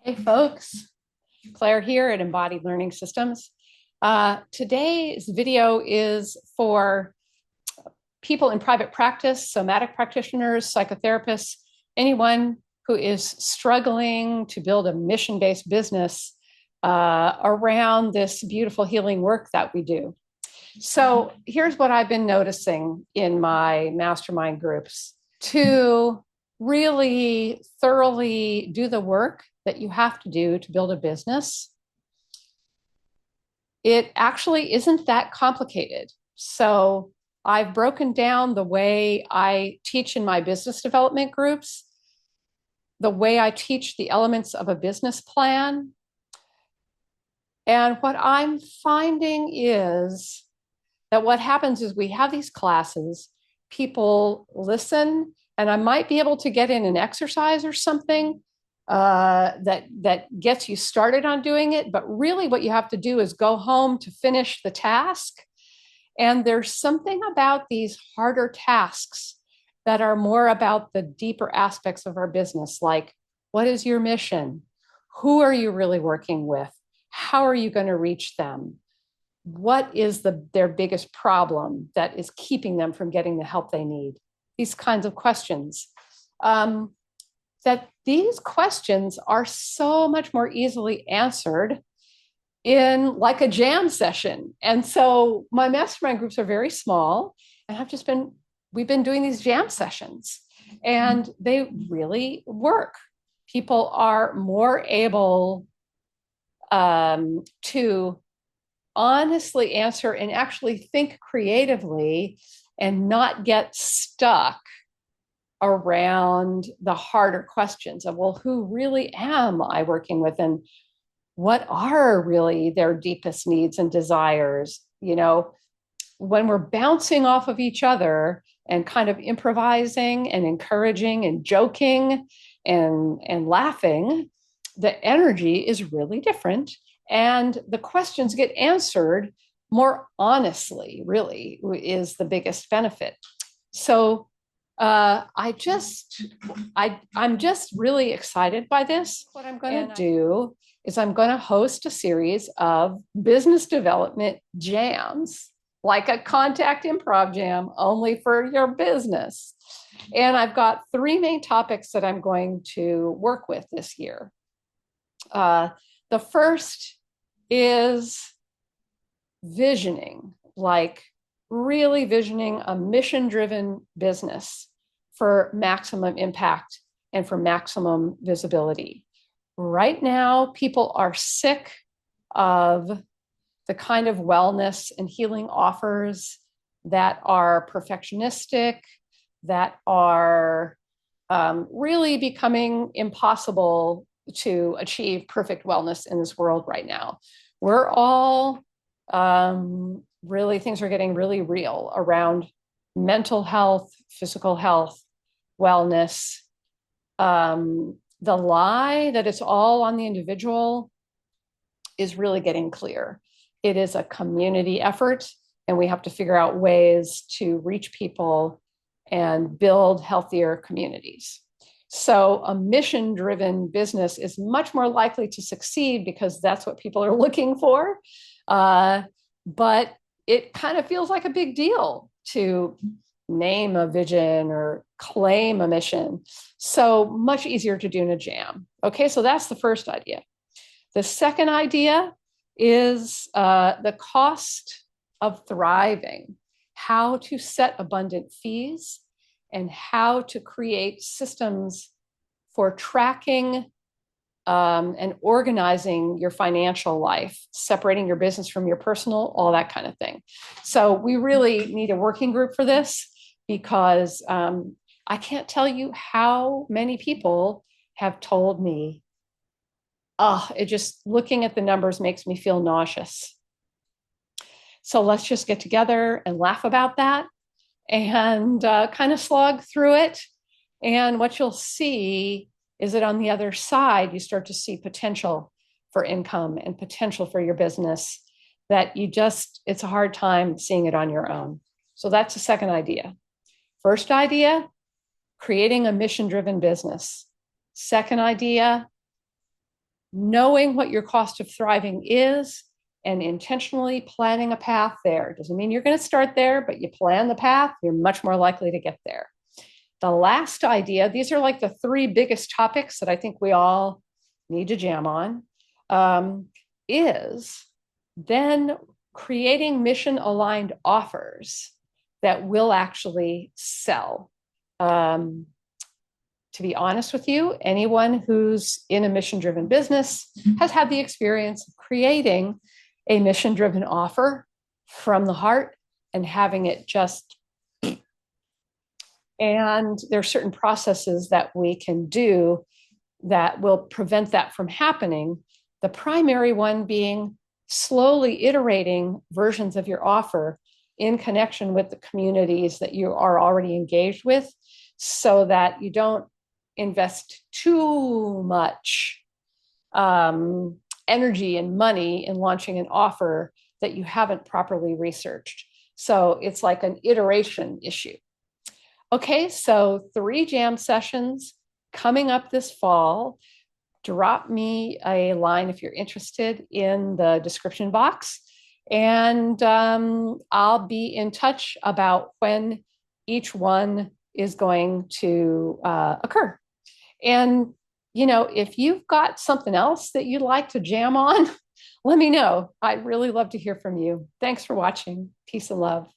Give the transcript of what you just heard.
Hey folks, Claire here at Embodied Learning Systems. Today's video is for people in private practice, somatic practitioners, psychotherapists, anyone who is struggling to build a mission-based business around this beautiful healing work that we do. So here's what I've been noticing in my mastermind groups. To really thoroughly do the work that you have to do to build a business, it actually isn't that complicated. So I've broken down the way I teach in my business development groups, the way I teach the elements of a business plan. And what I'm finding is that what happens is we have these classes, people listen, and I might be able to get in an exercise or something that gets you started on doing it. But really, what you have to do is go home to finish the task. And there's something about these harder tasks that are more about the deeper aspects of our business, like what is your mission? Who are you really working with? How are you going to reach them? What is their biggest problem that is keeping them from getting the help they need? These kinds of questions. That these questions are so much more easily answered in like a jam session. And so my mastermind groups are very small, and we've been doing these jam sessions, and they really work. People are more able to honestly answer and actually think creatively and not get stuck around the harder questions of, well, who really am I working with? And what are really their deepest needs and desires? You know, when we're bouncing off of each other and kind of improvising and encouraging and joking and laughing, the energy is really different. And the questions get answered more honestly, really, is the biggest benefit. So I'm just really excited by this. What I'm going to do is I'm going to host a series of business development jams, like a contact improv jam, only for your business. And I've got three main topics that I'm going to work with this year. The first is visioning, like really visioning a mission-driven business for maximum impact and for maximum visibility. Right now, people are sick of the kind of wellness and healing offers that are perfectionistic, that are really becoming impossible to achieve perfect wellness in this world right now. We're all really, things are getting really real around mental health, physical health, wellness. The lie that it's all on the individual is really getting clear. It is a community effort, and we have to figure out ways to reach people and build healthier communities. So a mission-driven business is much more likely to succeed because that's what people are looking for. But it kind of feels like a big deal to name a vision or claim a mission. So much easier to do in a jam. Okay, so that's the first idea. The second idea is the cost of thriving, how to set abundant fees, and how to create systems for tracking and organizing your financial life, separating your business from your personal, all that kind of thing. So we really need a working group for this because I can't tell you how many people have told me, oh, it just looking at the numbers makes me feel nauseous. So let's just get together and laugh about that and kind of slog through it. And what you'll see is that on the other side, you start to see potential for income and potential for your business that it's a hard time seeing it on your own. So that's the second idea. First idea, creating a mission-driven business. Second idea, knowing what your cost of thriving is and intentionally planning a path there. Doesn't mean you're going to start there, but you plan the path, you're much more likely to get there. The last idea, these are like the three biggest topics that I think we all need to jam on, is then creating mission aligned offers that will actually sell. To be honest with you, anyone who's in a mission driven business has had the experience of creating a mission driven offer from the heart and having it just. And there are certain processes that we can do that will prevent that from happening. The primary one being slowly iterating versions of your offer in connection with the communities that you are already engaged with, so that you don't invest too much energy and money in launching an offer that you haven't properly researched. So it's like an iteration issue. Okay, so 3 jam sessions coming up this fall. Drop me a line if you're interested in the description box, and I'll be in touch about when each one is going to occur. And, if you've got something else that you'd like to jam on, let me know. I'd really love to hear from you. Thanks for watching. Peace and love.